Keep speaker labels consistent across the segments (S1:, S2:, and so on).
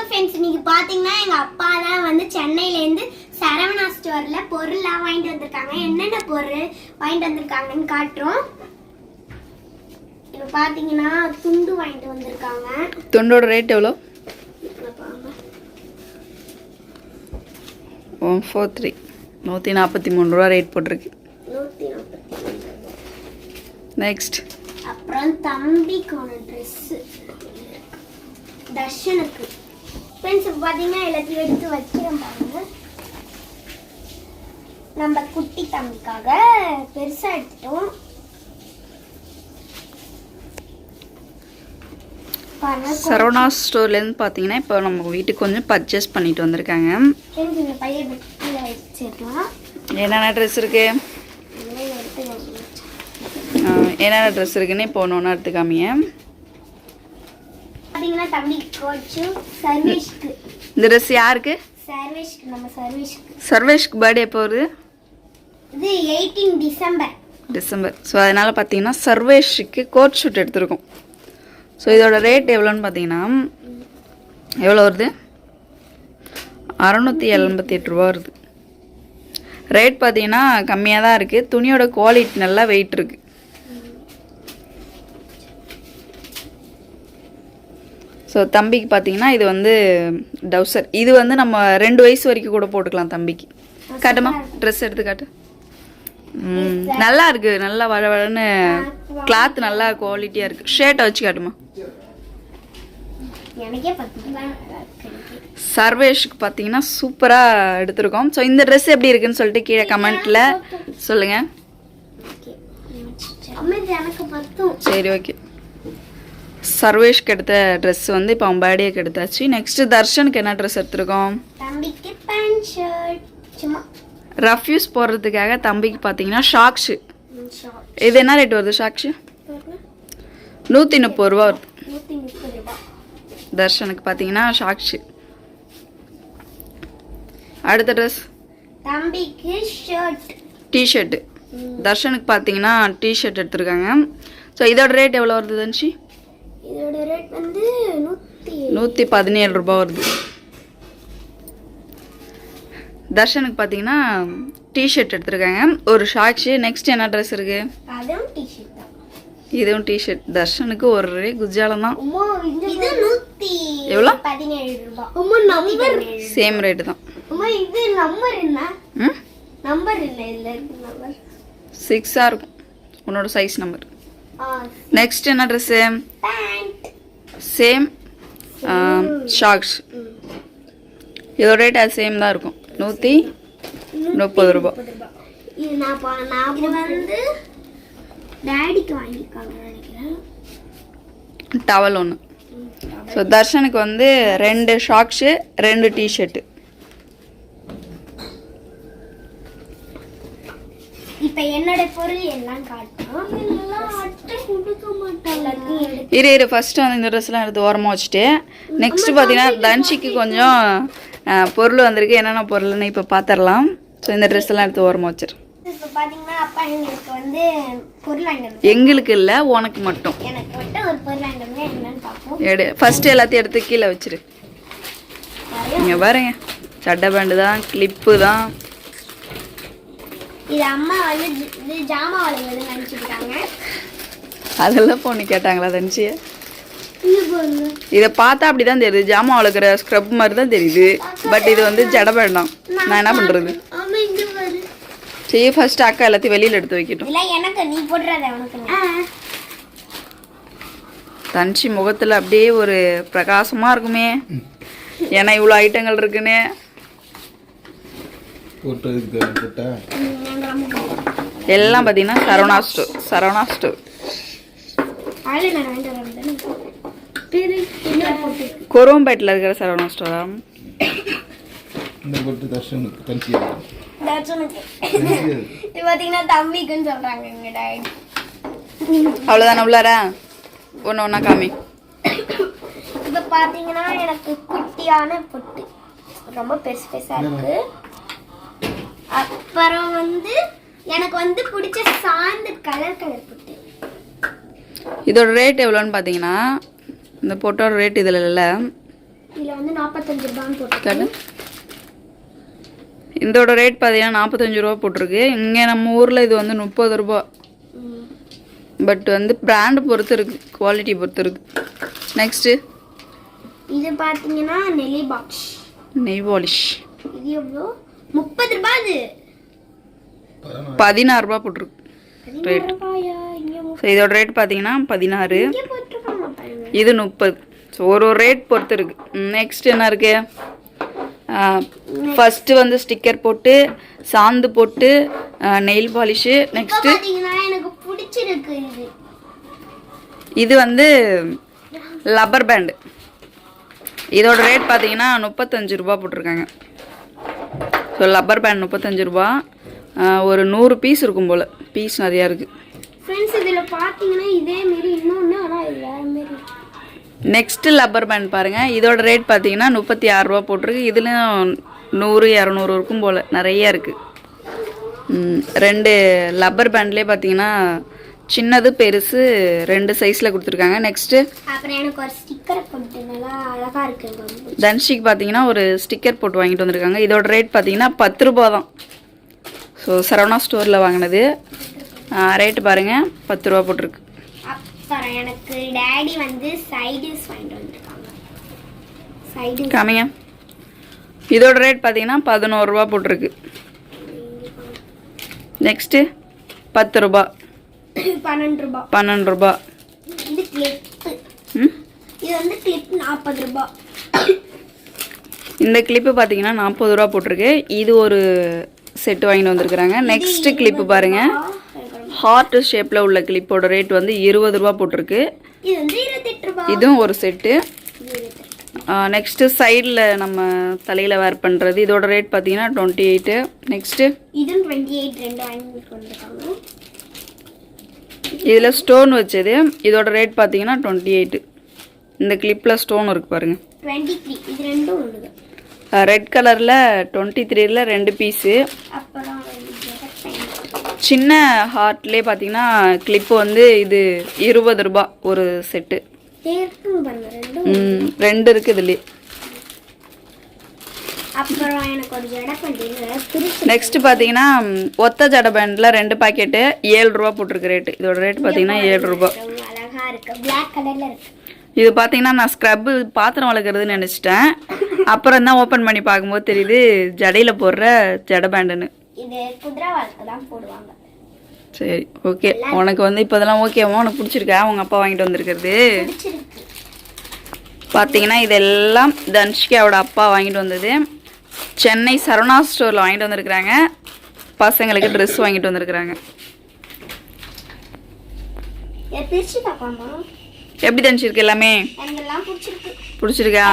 S1: வணக்கம் ஃப்ரெண்ட்ஸ், இன்னைக்கு பாத்தீங்கன்னா எங்க அப்பா தான் வந்து சென்னையில இருந்து சரவணா ஸ்டோர்ல பொருள்லாம் வாங்கிட்டு வந்திருக்காங்க. என்னென்ன பொருள் வாங்கிட்டு வந்திருக்காங்கன்னு காட்டுறோம். இப்போ பாத்தீங்கன்னா துண்டு வாங்கிட்டு வந்திருக்காங்க.
S2: துண்டோட ரேட் எவ்வளோ? 143 143 ரூபா ரேட் போட்டிருக்கு.
S1: 143.
S2: நெக்ஸ்ட்
S1: அப்புறம் தம்பிக்கான ட்ரெஸ் தர்ஷனுக்கு. ஃப்ரெண்ட்ஸ் பார்த்தீங்கன்னா எல்லாத்தையும் எடுத்து வைக்கிறோம் பாருங்க. நம்ம குட்டி தம்பிக்காக பெருசா எடுத்துட்டோம்.
S2: சரவணா ஸ்டோர்லேருந்து பார்த்தீங்கன்னா இப்போ நம்ம வீட்டுக்கு கொஞ்சம் பர்ச்சேஸ் பண்ணிட்டு வந்திருக்காங்க.
S1: இந்த பையன் வெட்டியில் வச்சிடலாம்.
S2: என்னென்ன ட்ரெஸ் இருக்கு, என்னென்ன ட்ரெஸ் இருக்குன்னு இப்போ ஒன்று ஒன்றா எடுத்துக்காமிங்க.
S1: பார்த்தீங்கன்னா தம்பி கோச்சு சர்வேஷ்க்கு.
S2: இந்த ட்ரெஸ் யாருக்கு?
S1: சர்வேஷ்க்கு. நம்ம சர்வேஷ்க்கு.
S2: சர்வேஷ்க்கு பர்த்டே எப்போ வருது?
S1: இது 18 டிசம்பர்.
S2: ஸோ அதனால் பார்த்தீங்கன்னா சர்வேஷுக்கு கோட் ஷூட் எடுத்திருக்கோம். ஸோ இதோட ரேட் எவ்வளோன்னு பார்த்தீங்கன்னா எவ்வளோ வருது? 688 ரூபா வருது. ரேட் பார்த்தீங்கன்னா கம்மியாக தான் இருக்குது. துணியோட குவாலிட்டி நல்லா வெயிட் இருக்குது. ஸோ தம்பிக்கு பார்த்தீங்கன்னா இது வந்து டவுசர். இது வந்து நம்ம 2 வயசு வரைக்கும் கூட போட்டுக்கலாம் தம்பிக்கு. காட்டுமா ட்ரெஸ் எடுத்து காட்டு. நல்லா இருக்கு, நல்லா வழவழன்னு கிளாத் நல்லா குவாலிட்டியாக இருக்குது. ஷர்ட்டை வச்சு காட்டுமா. சர்வேஷுக்கு பார்த்தீங்கன்னா சூப்பராக எடுத்திருக்கோம். ஸோ இந்த ட்ரெஸ் எப்படி இருக்குன்னு சொல்லிட்டு கீழே கமெண்ட்டில் சொல்லுங்கள். சரி, ஓகே. சர்வேஷ்க்கு எடுத்த ட்ரெஸ் வந்து இப்போ அவன் பர்த்டேக்கு எடுத்தாச்சு. நெக்ஸ்ட் தர்ஷனுக்கு என்ன ட்ரெஸ் எடுத்திருக்கோம்?
S1: தம்பிக்கு பேண்ட் ஷர்ட். சும்மா
S2: ரஃப் யூஸ் போடுறதுக்காக தம்பிக்கு பார்த்தீங்கன்னா ஷாக்ஸு. இது என்ன ரேட் வருது? ஷாக்ஸு 130 ரூபா வருது. தர்ஷனுக்கு பார்த்தீங்கன்னா ஷாக்ஸு. அடுத்த ட்ரெஸ்
S1: தம்பிக்கு ஷர்ட்,
S2: டிஷர்ட்டு. தர்ஷனுக்கு பார்த்தீங்கன்னா டிஷர்ட் எடுத்திருக்காங்க. ஸோ இதோட ரேட் எவ்வளோ வருது தன்ஷி?
S1: இதோட ரேட் வந்து
S2: 117 ரூபா வருது. தர்ஷனுக்கு பார்த்தீங்கன்னா டிஷர்ட் எடுத்திருக்காங்க, ஒரு ஷாக்ஸு. நெக்ஸ்ட் என்ன ட்ரெஸ் இருக்கு?
S1: அதுவும் டிஷர்ட் தான்.
S2: இதுவும் டிஷர்ட். தர்ஷனுக்கு ஒரே குஜாலம் தான்.
S1: இது
S2: எவ்வளோ?
S1: 17 ரூபா. உம்மா நம்பர்
S2: சேம் ரேட் தான்.
S1: உம்மா இது நம்பர் என்ன? நம்பர் இல்ல, இல்ல நம்பர்
S2: 6 இருக்கும் உன்னோட சைஸ் நம்பர். நெக்ஸ்ட் என்ன ட்ரெஸ்ஸு?
S1: பேண்ட்.
S2: Same shocks. இதோட ரேட் அது சேம் தான் இருக்கும், 130 ரூபா.
S1: இது நான் வந்து டாடிக்கு வாங்கிருக்காங்க நினைக்கிறேன்.
S2: டவல் ஒன்று. ஸோ தர்ஷனுக்கு வந்து 2 ஷாக்ஸு 2 டிஷர்ட்டு.
S1: இப்போ என்னோட பொருள் எல்லாம் காட்டணும். இதெல்லாம் அட்டை கொடுக்க மாட்டாங்க.
S2: இரு ஃபர்ஸ்ட் வந்து இந்த ட்ரெஸ்லாம் எடுத்து ஓரமாக வச்சுட்டு நெக்ஸ்ட் பார்த்தீங்கன்னா தன்ஷிக்கு கொஞ்சம் பொருள் வந்திருக்கு. என்னென்ன பொருள்னு இப்போ பார்த்துடலாம். ஸோ இந்த ட்ரெஸ் எல்லாம் எடுத்து ஓரமாக வச்சிரு.
S1: இப்போ பார்த்தீங்கன்னா அப்பா எங்களுக்கு வந்து பொருள் வாங்கிட்டு.
S2: எங்களுக்கு இல்லை, உனக்கு மட்டும்.
S1: எனக்கு மட்டும் ஒரு பொருள் வாங்கிட்டு என்னன்னு பார்ப்போம்.
S2: எடு ஃபர்ஸ்ட் எல்லாத்தையும் எடுத்து கீழே வச்சிரு. இங்கே பாருங்க, சட்டை பேண்டு தான், கிளிப்பு தான்.
S1: இது அம்மா வந்து இது ஜாமா வாங்குறது நினச்சிருக்காங்க.
S2: அதெல்லாம் பொண்ணு கேட்டாங்களா தன்ஷியை? இதை பார்த்தா அப்படி தான் தெரியுது, ஜாமா வளர்க்குற ஸ்க்ரப் மாதிரி தான் தெரியுது. பட் இது வந்து ஜடை வேண்டாம். நான் என்ன பண்ணுறது? சரி ஃபர்ஸ்ட் அக்கா எல்லாத்தையும் வெளியில் எடுத்து வைக்கட்டும்.
S1: எனக்கு நீ போடுறத உனக்கு.
S2: தன்ஷி முகத்தில் அப்படியே ஒரு பிரகாசமாக இருக்குமே, ஏன்னா இவ்வளோ ஐட்டங்கள் இருக்குன்னு. எல்லாம் பார்த்தீங்கன்னா சரவணா ஸ்டோர். கொரோம்பேட்டில் இருக்கிற சரவணா ஸ்டோரா?
S1: தம்பிக்குன்னு சொல்றாங்க.
S2: அவ்வளோதானே உள்ளாரா? ஒன்று ஒன்றா காமி.
S1: இப்போ பார்த்தீங்கன்னா எனக்கு குட்டியான பொட்டு ரொம்ப பெருசு பெருசாக இருக்கு. அப்புறம் வந்து எனக்கு வந்து பிடிச்ச சாந்து கலர் பொட்டு.
S2: இதோட ரேட் எவ்வளோன்னு பார்த்தீங்கன்னா இந்த பொட்டோட ரேட் இதில் இல்லை,
S1: இதுல வந்து 45 ரூபான்னு
S2: காட்டு.
S1: போட்டுருக்காங்க.
S2: இதோட ரேட் பார்த்தீங்கன்னா 45 ரூபா போட்டிருக்கு. இங்கே நம்ம ஊரில் இது வந்து 30 ரூபா. பட் வந்து பிராண்டு பொறுத்து இருக்கு, குவாலிட்டி பொறுத்து இருக்கு. நெக்ஸ்ட்டு
S1: இது பார்த்தீங்கன்னா நெல்லி பாக்ஸ்.
S2: நெய் பாலிஷ்.
S1: இது எவ்வளோ? 30 ரூபாய். இது
S2: 16 ரூபா போட்டிருக்கு ரேட்.
S1: ரூபாயா? இங்க
S2: ஸோ இதோட ரேட் பார்த்தீங்கன்னா 16,
S1: இங்க போட்டுருக்காங்க பாருங்க.
S2: இது 30. ஸோ ஒரு ரேட் பொறுத்து இருக்கு. நெக்ஸ்ட் என்ன இருக்கு? ஃபர்ஸ்ட்டு வந்து ஸ்டிக்கர் போட்டு சாந்து போட்டு நெயில் பாலிஷு. நெக்ஸ்ட்டு
S1: பார்த்தீங்கன்னா எனக்கு பிடிச்சிருக்கு இது.
S2: இது வந்து லப்பர் பேண்டு. இதோட ரேட் பார்த்தீங்கன்னா 35 ரூபா போட்டிருக்காங்க. ஸோ லப்பர் பேண்ட் 35 ரூபா. ஒரு 100 பீஸ் இருக்கும் போல். பீஸ் நிறையா இருக்குது.
S1: ஃப்ரெண்ட்ஸ் இதில் பார்த்தீங்கன்னா இதே மாரி இன்னொன்று, ஆனால் இது வேறு மாரி.
S2: நெக்ஸ்ட்டு லப்பர் பேண்ட் பாருங்கள். இதோட ரேட் பார்த்தீங்கன்னா 36 ரூபா போட்டிருக்கு. இதுலேயும் 100 200 இருக்கும் போல், நிறையா இருக்குது. 2 லப்பர் பேண்ட்லேயே பார்த்தீங்கன்னா சின்னது பெருசு 2 சைஸில் கொடுத்துருக்காங்க. நெக்ஸ்ட்டு
S1: அப்புறம் எனக்கு ஒரு ஸ்டிக்கரை போட்டு நல்லா அழகாக இருக்குது.
S2: தன்ஷிக்கு பார்த்தீங்கன்னா ஒரு ஸ்டிக்கர் போட்டு வாங்கிட்டு வந்திருக்காங்க. இதோட ரேட் பார்த்தீங்கன்னா 10 ரூபா தான். ஸோ சரவணா ஸ்டோரில் வாங்கினது. ரேட்டு பாருங்கள் 10 ரூபா போட்டிருக்கு.
S1: அப்புறம் எனக்கு டேடி வந்து சைடிஸ் வாங்கிட்டு வந்திருக்காங்க. சைடிஸ்
S2: காமிங்க. இதோட ரேட் பார்த்தீங்கன்னா 11 ரூபா போட்டிருக்கு. நெக்ஸ்ட்டு 10 ரூபா.
S1: 12 ரூபாய்.
S2: 12 ரூபா.
S1: இது கிளிப்பு. இது வந்து கிளிப் 40 ரூபாய்.
S2: இந்த கிளிப்பு பார்த்தீங்கன்னா 40 ரூபா போட்டிருக்கு. இது ஒரு செட்டு வாங்கிட்டு வந்திருக்கிறாங்க. நெக்ஸ்ட் கிளிப்பு பாருங்க. ஹார்ட் ஷேப்பில் உள்ள கிளிப்போட ரேட் வந்து 20 ரூபா போட்டிருக்கு.
S1: இது வந்து 28 ரூபாய்.
S2: இதுவும் ஒரு செட்டு. நெக்ஸ்ட்டு சைடில் நம்ம தலையில் வேர் பண்ணுறது. இதோட ரேட் பார்த்தீங்கன்னா 28. நெக்ஸ்ட்டு
S1: இதுவும் 28. 2 வாங்கிட்டு வந்திருக்காங்க.
S2: இதில் ஸ்டோன் வச்சது. இதோட ரேட் பார்த்தீங்கன்னா 28. இந்த கிளிப்பில் ஸ்டோன் இருக்குது பாருங்கள்.
S1: 23. இது ரெண்டும் ஒன்று.
S2: ரெட் கலரில் 23ல் 2 பீஸு.
S1: அப்புறம்
S2: சின்ன ஹார்ட்லேயே பார்த்தீங்கன்னா கிளிப்பு வந்து இது 20 ரூபா ஒரு செட்டு. ரெண்டு இருக்குது இதுலேயே.
S1: அப்புறம் எனக்கு ஒரு ஜடை பண்ணி.
S2: நெக்ஸ்ட் பார்த்தீங்கன்னா ஒத்த ஜடை பேண்டில் 2 பாக்கெட்டு 7 ரூபா போட்டிருக்கு ரேட்டு. இதோட ரேட் பார்த்தீங்கன்னா 7 ரூபா.
S1: அழகாக இருக்குது. பிளாக் கலரில் இருக்குது.
S2: இது பார்த்தீங்கன்னா நான் ஸ்க்ரப்பு பாத்திரம் வளர்க்குறதுன்னு நினச்சிட்டேன். அப்புறம் தான் ஓப்பன் பண்ணி பார்க்கும்போது தெரியுது ஜடையில் போடுற ஜடை பேண்டுன்னு.
S1: இது குதிரை வாழ்க்கை தான் போடுவாங்க.
S2: சரி ஓகே. உனக்கு வந்து இப்போ இதெல்லாம் ஓகேவா? உனக்கு பிடிச்சிருக்கா? உங்கள் அப்பா வாங்கிட்டு வந்திருக்கிறது பார்த்தீங்கன்னா இதெல்லாம் தன்ஷிகாவோட அப்பா வாங்கிட்டு வந்தது. சென்னை சரவணா ஸ்டோரில் வாங்கிட்டு வந்திருக்கிறாங்க. பசங்களுக்கு ட்ரெஸ் வாங்கிட்டு வந்திருக்கிறாங்க. எப்படி தன்ஷிருக்கு எல்லாமே? பிடிச்சிருக்கா?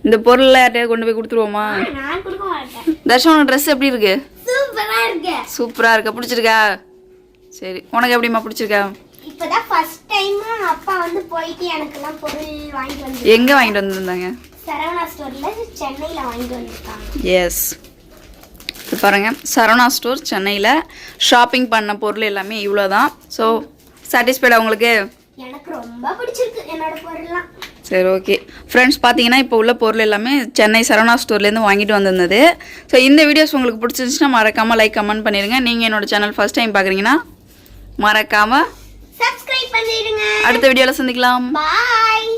S2: இந்த பொருள்லாம் யார்ட்டையாவது கொண்டு போய் கொடுத்துருவோமா? தர்ஷன் ட்ரெஸ் எப்படி இருக்கு? சூப்பரா இருக்கா? பிடிச்சிருக்கா? சரி. உனக்கு எப்படிமா பிடிச்சிருக்கா?
S1: இப்பதான் ஃபர்ஸ்ட் டைம் அப்பா வந்து போயிட்டு எனக்கெல்லாம் பொருள் வாங்கிட்டு வந்து.
S2: எங்க வாங்கிட்டு வந்திருந்தாங்க?
S1: சரவணா ஸ்டோர்ல சென்னையில வாங்கிட்டு வந்திருக்காங்க.
S2: எஸ். பாருங்க, சரவணா ஸ்டோர் சென்னையில் ஷாப்பிங் பண்ண பொருள் எல்லாமே இவ்வளோதான். ஸோ சாட்டிஸ்ஃபைடா உங்களுக்கு?
S1: எனக்கு ரொம்ப பிடிச்சிருக்கு என்னோட பொருள்லாம்.
S2: சரி ஓகே ஃப்ரெண்ட்ஸ், பார்த்தீங்கன்னா இப்போ உள்ள பொருள் எல்லாமே சென்னை சரவணா ஸ்டோர்லேருந்து வாங்கிட்டு வந்திருந்தது. ஸோ இந்த வீடியோஸ் உங்களுக்கு பிடிச்சிருந்துச்சுன்னா மறக்காமல் லைக் கமெண்ட் பண்ணிடுங்க. நீங்கள் என்னோட சேனல் ஃபர்ஸ்ட் டைம் பார்க்குறீங்கன்னா மறக்காமல்
S1: சப்ஸ்கிரைப் பண்ணிடுங்க.
S2: அடுத்த வீடியோவில் சந்திக்கலாம்.
S1: பாய்.